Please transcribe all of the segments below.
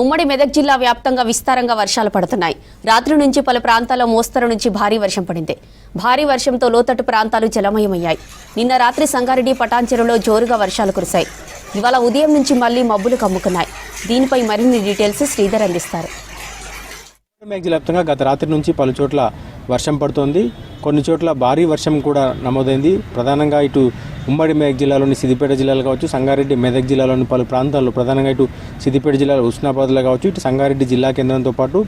ఉమ్మడి మెదక్ జిల్లా వ్యాప్తంగా విస్తారంగా వర్షాలు పడుతున్నాయి. రాత్రి నుంచి పలు ప్రాంతాల్లో మోస్తరు నుంచి భారీ వర్షం పడింది. భారీ వర్షంతో లోతట్టు ప్రాంతాలు జలమయమయ్యాయి. నిన్న రాత్రి సంగారెడ్డి పటాన్చెరులో జోరుగా వర్షాలు కురిశాయి. ఇవాళ ఉదయం నుంచి మళ్లీ మబ్బులు కమ్ముకున్నాయి. దీనిపై మరిన్ని డీటెయిల్స్ శ్రీధర్ అందిస్తారు. మెదక్ జిల్లా వ్యాప్తంగా గత రాత్రి నుంచి పలు చోట్ల వర్షం పడుతోంది. కొన్ని చోట్ల భారీ వర్షం కూడా నమోదైంది. ప్రధానంగా ఇటు ఉమ్మడి మెదక్ జిల్లాలోని సిద్దిపేట జిల్లాలో కావచ్చు, సంగారెడ్డి మెదక్ జిల్లాలోని పలు ప్రాంతాల్లో, ప్రధానంగా ఇటు సిద్దిపేట జిల్లాలో హుస్నాబాద్లో కావచ్చు, ఇటు సంగారెడ్డి జిల్లా కేంద్రంతో పాటు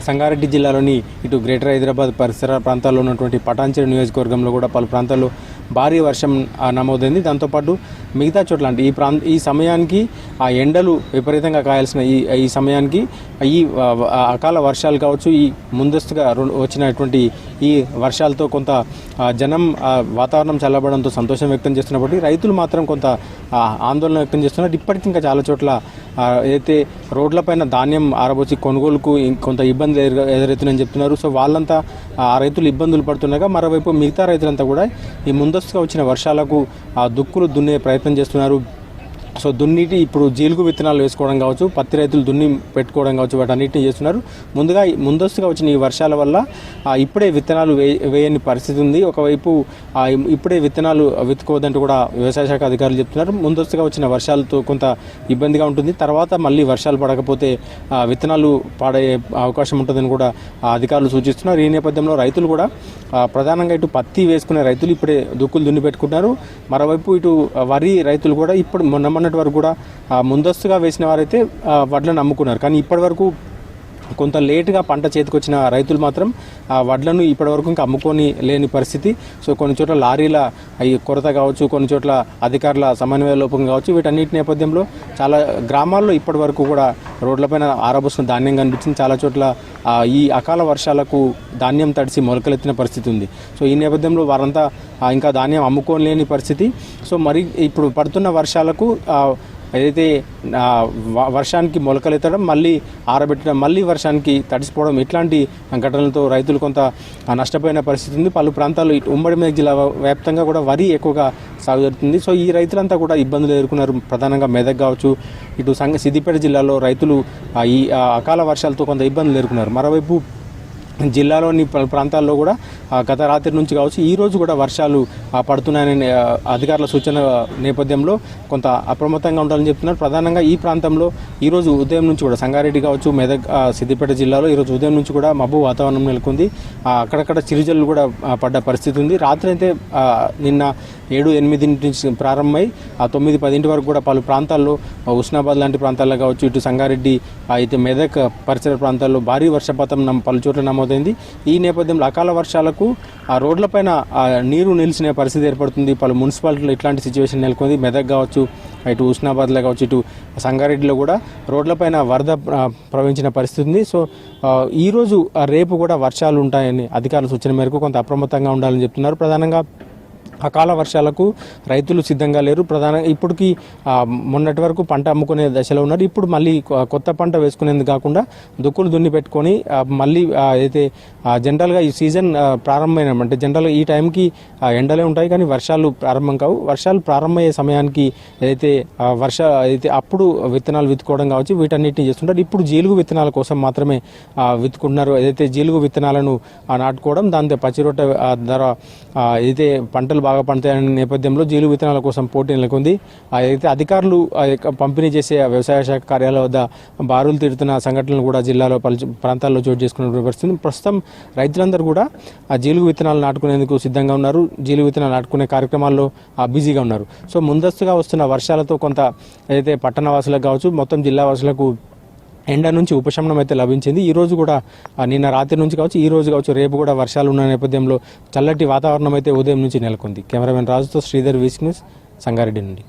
సంగారెడ్డి జిల్లాలోని ఇటు గ్రేటర్ హైదరాబాద్ పరిసర ప్రాంతాల్లో ఉన్నటువంటి పటాన్చెరు నియోజకవర్గంలో కూడా పలు ప్రాంతాల్లో భారీ వర్షం నమోదైంది. దాంతోపాటు మిగతా చోట్ల అంటే ఈ సమయానికి ఆ ఎండలు విపరీతంగా కాయాల్సిన ఈ సమయానికి ఈ అకాల వర్షాలు కావచ్చు, ఈ ముందస్తుగా వచ్చినటువంటి ఈ వర్షాలతో కొంత జనం వాతావరణం చల్లబడంతో సంతోషం వ్యక్తం చేస్తున్నప్పటికీ రైతులు మాత్రం కొంత ఆందోళన వ్యక్తం చేస్తున్నారు. ఇప్పటికీ ఇంకా చాలా చోట్ల అయితే రోడ్లపైన ధాన్యం ఆరబోసి కొనుగోలుకు కొంత ఇబ్బంది ఎదురవుతుందని చెప్తున్నారు. సో వాళ్ళంతా ఆ రైతులు ఇబ్బందులు పడుతుండగా, మరోవైపు మిగతా రైతులంతా కూడా ఈ ముందస్తుగా వచ్చిన వర్షాలకు దుక్కులు దున్నే ప్రయత్నం చేస్తున్నారు. సో దున్నిటి ఇప్పుడు జీలుగు విత్తనాలు వేసుకోవడం కావచ్చు, పత్తి రైతులు దున్ని పెట్టుకోవడం కావచ్చు, వాటన్నిటిని చేస్తున్నారు. ముందస్తుగా వచ్చిన ఈ వర్షాల వల్ల ఇప్పుడే విత్తనాలు వేయని పరిస్థితి ఉంది. ఒకవైపు ఇప్పుడే విత్తనాలు విత్తుకోవద్దంటూ కూడా వ్యవసాయ శాఖ అధికారులు చెప్తున్నారు. ముందస్తుగా వచ్చిన వర్షాలతో కొంత ఇబ్బందిగా ఉంటుంది. తర్వాత మళ్ళీ వర్షాలు పడకపోతే విత్తనాలు పాడే అవకాశం ఉంటుందని కూడా అధికారులు సూచిస్తున్నారు. ఈ నేపథ్యంలో రైతులు కూడా ప్రధానంగా ఇటు పత్తి వేసుకునే రైతులు ఇప్పుడే దుక్కులు దున్ని పెట్టుకుంటున్నారు. మరోవైపు ఇటు వరి రైతులు కూడా ఇప్పుడు మొన్నటి వరకు కూడా ముందస్తుగా వేసిన వారైతే వడ్లను అమ్ముకున్నారు. కానీ ఇప్పటి వరకు కొంత లేటుగా పంట చేతికొచ్చిన రైతులు మాత్రం ఆ వడ్లను ఇప్పటివరకు ఇంకా అమ్ముకొని లేని పరిస్థితి. సో కొన్ని చోట్ల లారీల ఈ కొరత కావచ్చు, కొన్ని చోట్ల అధికారుల సమన్వయ లోపం కావచ్చు, వీటన్నిటి నేపథ్యంలో చాలా గ్రామాల్లో ఇప్పటి వరకు కూడా రోడ్లపైన ఆరబోసిన ధాన్యం కనిపించింది. చాలా చోట్ల ఈ అకాల వర్షాలకు ధాన్యం తడిసి మొలకలెత్తిన పరిస్థితి ఉంది. సో ఈ నేపథ్యంలో వారంతా ఇంకా ధాన్యం అమ్ముకోలేని పరిస్థితి. సో మరి ఇప్పుడు పడుతున్న వర్షాలకు ఏదైతే వర్షానికి మొలకలెత్తడం, మళ్ళీ ఆరబెట్టడం, మళ్ళీ వర్షానికి తడిసిపోవడం, ఇట్లాంటి ఘటనలతో రైతులు కొంత నష్టపోయిన పరిస్థితి ఉంది. పలు ప్రాంతాలు ఇటు ఉమ్మడి మెదక్ జిల్లా వ్యాప్తంగా కూడా వరి ఎక్కువగా సాగు జరుగుతుంది. సో ఈ రైతులంతా కూడా ఇబ్బందులు ఎదుర్కొన్నారు. ప్రధానంగా మెదక్ కావచ్చు, ఇటు సిద్దిపేట జిల్లాలో రైతులు ఈ అకాల వర్షాలతో కొంత ఇబ్బందులు ఎదుర్కొన్నారు. మరోవైపు జిల్లాలోని ప్రాంతాల్లో కూడా గత రాత్రి నుంచి కావచ్చు, ఈరోజు కూడా వర్షాలు పడుతున్నాయనే అధికారుల సూచన నేపథ్యంలో కొంత అప్రమత్తంగా ఉండాలని చెప్తున్నారు. ప్రధానంగా ఈ ప్రాంతంలో ఈరోజు ఉదయం నుంచి కూడా సంగారెడ్డి కావచ్చు, మెదక్, సిద్దిపేట జిల్లాలో ఈరోజు ఉదయం నుంచి కూడా మబ్బు వాతావరణం నెలకొంది. అక్కడక్కడ చిరుజల్లు కూడా పడ్డ పరిస్థితి ఉంది. రాత్రి అయితే నిన్న 7-8 నుంచి ప్రారంభమై 9-10 వరకు కూడా పలు ప్రాంతాల్లో, హుస్నాబాద్ లాంటి ప్రాంతాల్లో కావచ్చు, ఇటు సంగారెడ్డి అయితే మెదక్ పరిసర ప్రాంతాల్లో భారీ వర్షపాతం పలు చోట్ల నమోదైంది. ఈ నేపథ్యంలో అకాల వర్షాలకు ఆ రోడ్లపైన నీరు నిలిచిన పరిస్థితి ఏర్పడుతుంది. పలు మున్సిపాలిటీలో ఇట్లాంటి సిచ్యువేషన్ నెలకొంది. మెదక్ కావచ్చు, ఇటు హుస్నాబాద్లో కావచ్చు, ఇటు సంగారెడ్డిలో కూడా రోడ్లపైన వరద ప్రవహించిన పరిస్థితి ఉంది. సో ఈరోజు రేపు కూడా వర్షాలు ఉంటాయని అధికారుల సూచన మేరకు కొంత అప్రమత్తంగా ఉండాలని చెప్తున్నారు. ప్రధానంగా అకాల వర్షాలకు రైతులు సిద్ధంగా లేరు. ప్రధానంగా ఇప్పటికీ మొన్నటి వరకు పంట అమ్ముకునే దశలో ఉన్నారు. ఇప్పుడు మళ్ళీ కొత్త పంట వేసుకునేందుకు కాకుండా దుక్కులు దున్ని పెట్టుకొని మళ్ళీ అయితే జనరల్గా ఈ సీజన్ ప్రారంభమైన అంటే జనరల్గా ఈ టైంకి ఎండలే ఉంటాయి, కానీ వర్షాలు ప్రారంభం కావు. వర్షాలు ప్రారంభమయ్యే సమయానికి అయితే అప్పుడు విత్తనాలు విత్తుకోవడం కావచ్చు, వీటన్నిటిని చేస్తుంటారు. ఇప్పుడు జీలుగు విత్తనాల కోసం మాత్రమే విత్తుకుంటున్నారు. ఏదైతే జీలుగు విత్తనాలను నాటుకోవడం, దాంతో పచ్చిరొట్ట ధర ఏదైతే పంటలు బాగా పండుతాయనే నేపథ్యంలో జీలుగు విత్తనాల కోసం పోటీ నెలకొంది. అయితే అధికారులు పంపిణీ చేసే వ్యవసాయ శాఖ కార్యాలయం వద్ద బారులు తీరుతున్న సంఘటనలు కూడా జిల్లాలో పలు ప్రాంతాల్లో చోటు చేసుకునే పరిస్థితి. ప్రస్తుతం రైతులందరూ కూడా ఆ జీలుగు విత్తనాలు నాటుకునేందుకు సిద్ధంగా ఉన్నారు. జీలుగు విత్తనాలు నాటుకునే కార్యక్రమాల్లో బిజీగా ఉన్నారు. సో ముందస్తుగా వస్తున్న వర్షాలతో కొంత ఏదైతే పట్టణవాసులకు కావచ్చు, మొత్తం జిల్లా వాసులకు ఎండ నుంచి ఉపశమనం అయితే లభించింది. ఈరోజు కూడా నిన్న రాత్రి నుంచి కావచ్చు, ఈ రోజు కావచ్చు, రేపు కూడా వర్షాలు ఉన్న నేపథ్యంలో చల్లటి వాతావరణం అయితే ఉదయం నుంచి నెలకొంది. కెమెరామెన్ రాజుతో శ్రీధర్, వీస్ న్యూస్, సంగారెడ్డి నుండి.